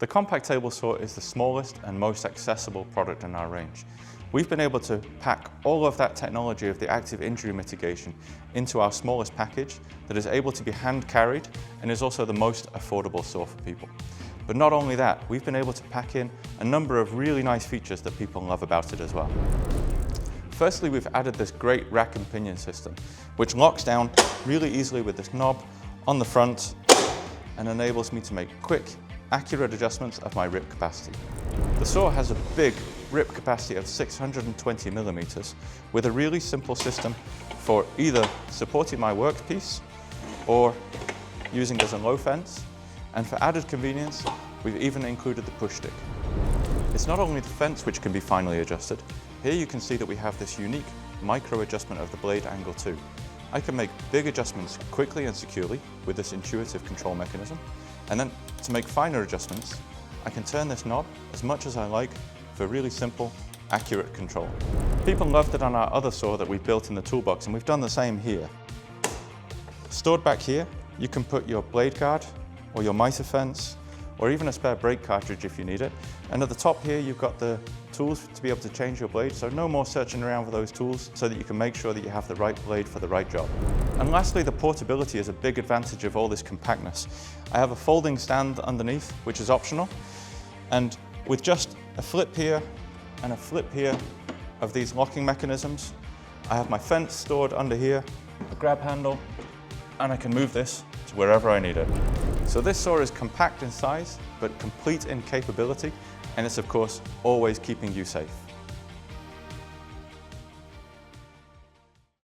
The compact table saw is the smallest and most accessible product in our range. We've been able to pack all of that technology of the active injury mitigation into our smallest package that is able to be hand carried and is also the most affordable saw for people. But not only that, we've been able to pack in a number of really nice features that people love about it as well. Firstly, we've added this great rack and pinion system, which locks down really easily with this knob on the front and enables me to make quick, accurate adjustments of my rip capacity. The saw has a big rip capacity of 620 millimeters with a really simple system for either supporting my workpiece or using as a low fence. And for added convenience, we've even included the push stick. It's not only the fence which can be finely adjusted. Here you can see that we have this unique micro adjustment of the blade angle too. I can make big adjustments quickly and securely with this intuitive control mechanism. And then to make finer adjustments, I can turn this knob as much as I like for really simple, accurate control. People loved it on our other saw that we built in the toolbox, and we've done the same here. Stored back here, you can put your blade guard or your mitre fence or even a spare brake cartridge if you need it. And at the top here, you've got the tools to be able to change your blade, so no more searching around for those tools so that you can make sure that you have the right blade for the right job. And lastly, the portability is a big advantage of all this compactness. I have a folding stand underneath, which is optional, and with just a flip here and a flip here of these locking mechanisms, I have my fence stored under here, a grab handle, and I can move this to wherever I need it. So this saw is compact in size, but complete in capability, and it's of course always keeping you safe.